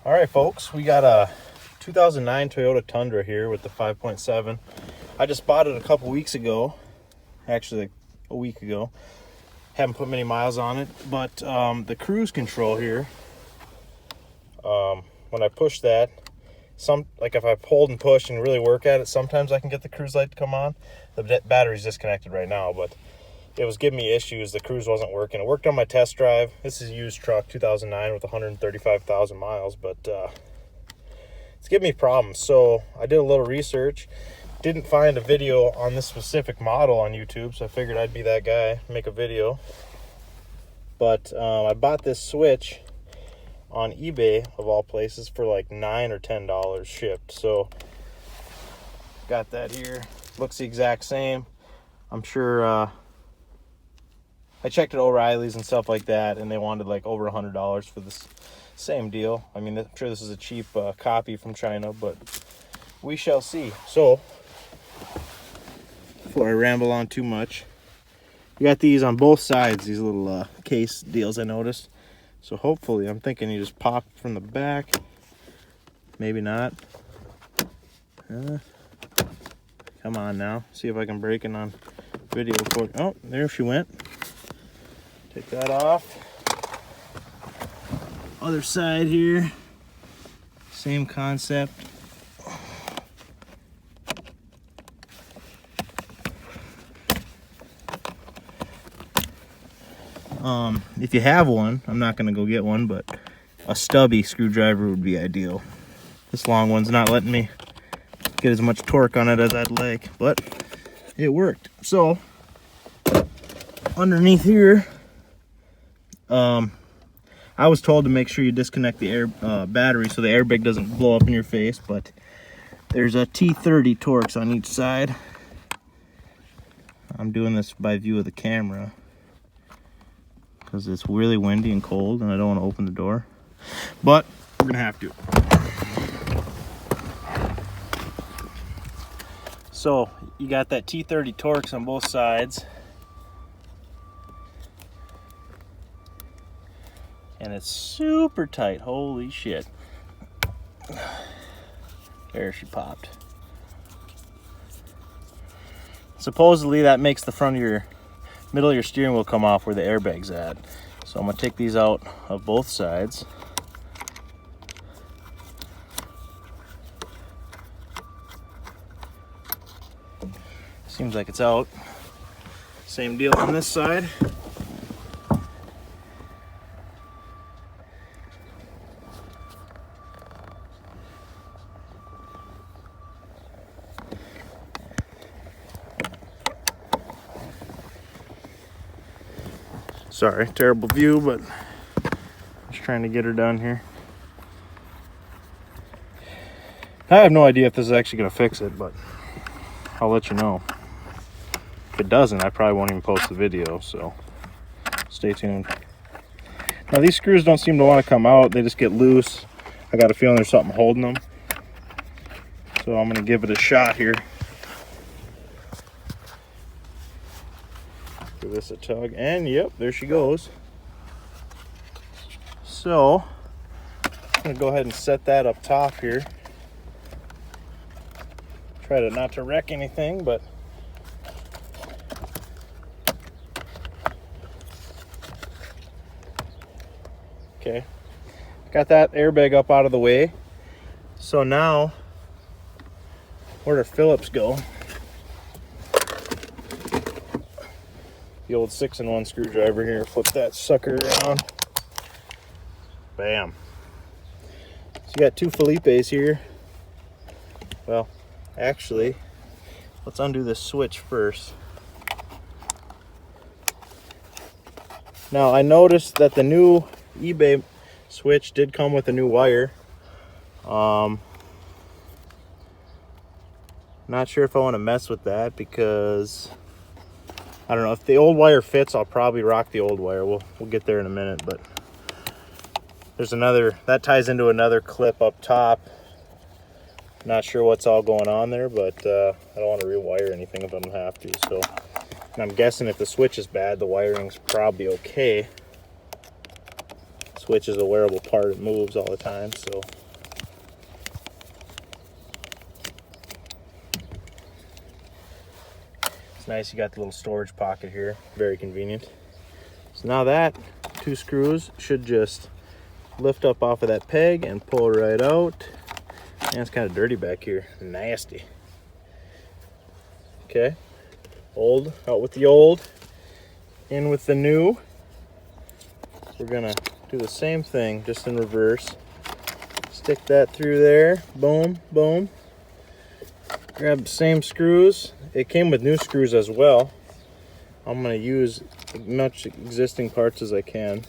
All right, folks, we got a 2009 Toyota Tundra here with the 5.7. I just bought it a couple weeks ago, actually like a week ago. Haven't put many miles on it, but the cruise control here, when I push that, like if I hold and push and really work at it, sometimes I can get the cruise light to come on. The battery's disconnected right now, but it was giving me issues. The cruise wasn't working. It worked on my test drive. This is a used truck, 2009 with 135,000 miles, but it's giving me problems. So I did a little research. Didn't find a video on this specific model on YouTube, so I figured I'd be that guy, make a video. But I bought this switch on eBay, of all places, for like $9 or $10 shipped. So got that here. Looks the exact same. I'm sure I checked at O'Reilly's and stuff like that, and they wanted like over $100 for this same deal. I mean, I'm sure this is a cheap copy from China, but we shall see. So, before I ramble on too much, you got these on both sides, these little case deals I noticed. So hopefully, I'm thinking you just pop from the back. Maybe not. Come on now. See if I can break it on video for. Oh, there she went. Take that off. Other side here, same concept. If you have one, I'm not gonna go get one, but a stubby screwdriver would be ideal. This long one's not letting me get as much torque on it as I'd like, but it worked. So underneath here, I was told to make sure you disconnect the air battery so the airbag doesn't blow up in your face, but there's a T30 Torx on each side. I'm doing this by view of the camera because it's really windy and cold and I don't want to open the door, but we're gonna have to. So you got that T30 Torx on both sides, and it's super tight. Holy shit. There she popped. Supposedly that makes the front of your middle of your steering wheel come off where the airbag's at. So I'm gonna take these out of both sides. Seems like it's out. Same deal on this side. Sorry, terrible view, but just trying to get her done here. I have no idea if this is actually going to fix it, but I'll let you know. If it doesn't, I probably won't even post the video, so stay tuned. Now, these screws don't seem to want to come out. They just get loose. I got a feeling there's something holding them. So I'm going to give it a shot here. Give this a tug, and yep, there she goes. So I'm gonna go ahead and set that up top here. Try to not to wreck anything, but okay. Got that airbag up out of the way. So now, where do Phillips go? The old 6-in-1 screwdriver here. Flip that sucker around. Bam. So you got two Felipes here. Well, actually, let's undo this switch first. Now, I noticed that the new eBay switch did come with a new wire. Not sure if I want to mess with that because I don't know, if the old wire fits, I'll probably rock the old wire. We'll get there in a minute, but there's another, that ties into another clip up top. Not sure what's all going on there, but I don't want to rewire anything if I don't have to. So, and I'm guessing if the switch is bad, the wiring's probably okay. Switch is a wearable part. It moves all the time, so. It's nice you got the little storage pocket here. Very convenient. So now that 2 screws should just lift up off of that peg and pull right out. And it's kind of dirty back here. Nasty. Okay. Old, out with the old, in with the new. We're gonna do the same thing, just in reverse. Stick that through there, boom, boom. Grab the same screws. It came with new screws as well. I'm gonna use as much existing parts as I can.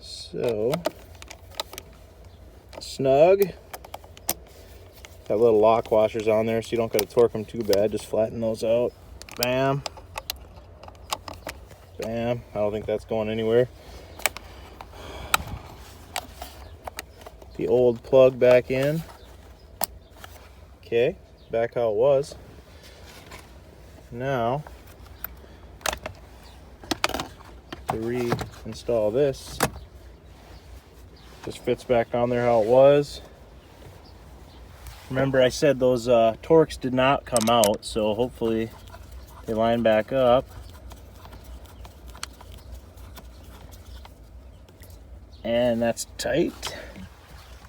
So, snug. Got little lock washers on there so you don't got to torque them too bad. Just flatten those out. Bam. Bam. I don't think that's going anywhere. The old plug back in. Okay, back how it was. Now, to reinstall this. Just fits back on there how it was. Remember I said those Torx did not come out, so hopefully they line back up. And that's tight.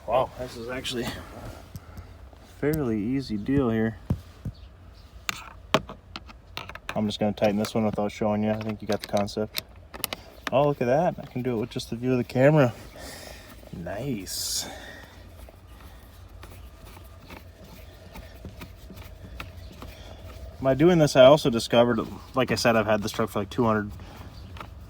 Wow, this is actually a fairly easy deal here. I'm just gonna tighten this one without showing you. I think you got the concept. Oh, look at that. I can do it with just the view of the camera. Nice. By doing this, I also discovered, like I said, I've had this truck for like 200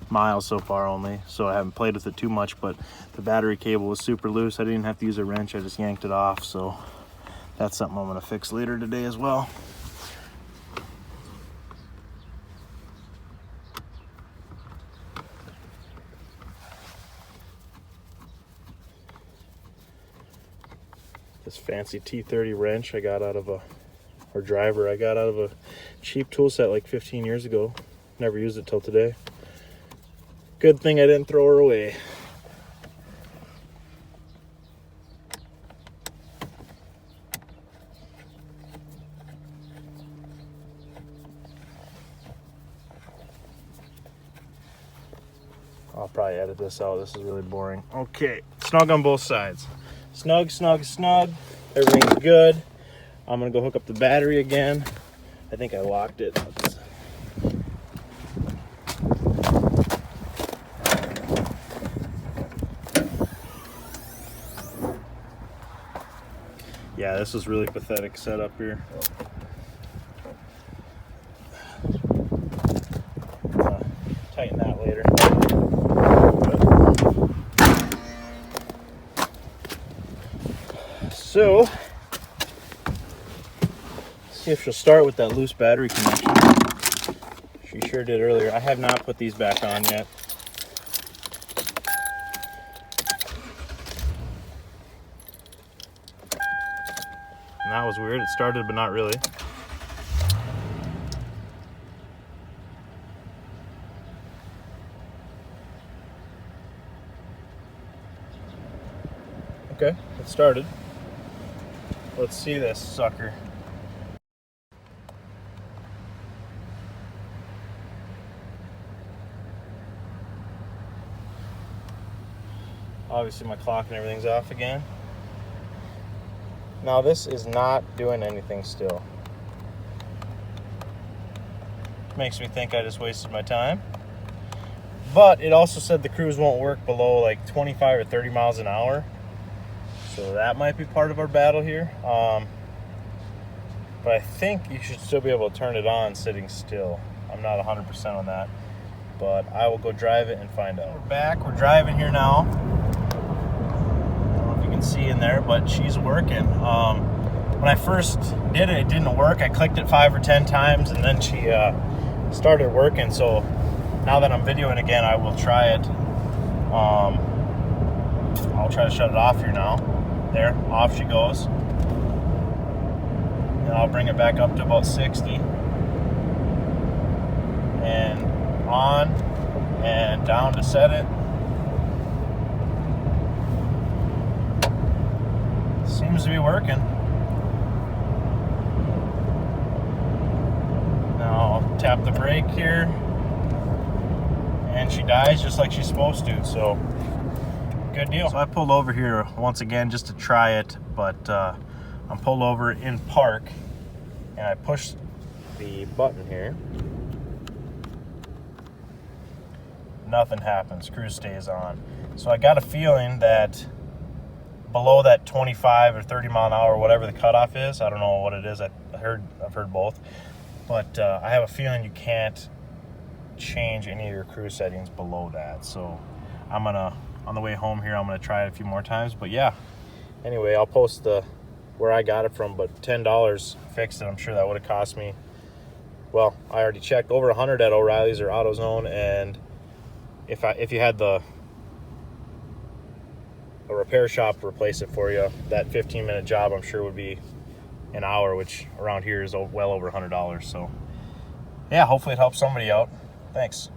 miles so far only, so I haven't played with it too much, but the battery cable was super loose. I didn't have to use a wrench, I just yanked it off, so that's something I'm gonna fix later today as well. This fancy T30 wrench I got out of a, or driver I got out of a cheap tool set like 15 years ago. Never used it till today. Good thing I didn't throw her away. I'll probably edit this out. This is really boring. Okay, snug on both sides. Snug, snug, snug. Everything's good. I'm gonna go hook up the battery again. I think I locked it. Yeah, this is really pathetic setup here. Tighten that later. So, see if she'll start with that loose battery connection. She sure did earlier. I have not put these back on yet. And that was weird. It started, but not really. Okay, it started. Let's see this sucker. Obviously my clock and everything's off again. Now this is not doing anything still. Makes me think I just wasted my time. But it also said the cruise won't work below like 25 or 30 miles an hour. So that might be part of our battle here. But I think you should still be able to turn it on sitting still. I'm not 100% on that. But I will go drive it and find out. We're back. We're driving here now. I don't know if you can see in there, but she's working. When I first did it, it didn't work. I clicked it 5 or 10 times and then she started working. So now that I'm videoing again, I will try it. I'll try to shut it off here now. There, off she goes. And I'll bring it back up to about 60. And on and down to set it. Seems to be working. Now I'll tap the brake here. And she dies just like she's supposed to, so good deal. So I pulled over here once again just to try it, but I'm pulled over in park, and I push the button here. Nothing happens, cruise stays on. So I got a feeling that below that 25 or 30 mile an hour, whatever the cutoff is, I don't know what it is, I've heard both, but I have a feeling you can't change any of your cruise settings below that. So I'm gonna, on the way home here, I'm gonna try it a few more times. But yeah, anyway, I'll post where I got it from, but $10 fixed it. I'm sure that would have cost me, well, I already checked, over 100 at O'Reilly's or AutoZone. And if you had a repair shop replace it for you, that 15-minute job I'm sure would be an hour, which around here is well over $100. So yeah, hopefully it helps somebody out. Thanks.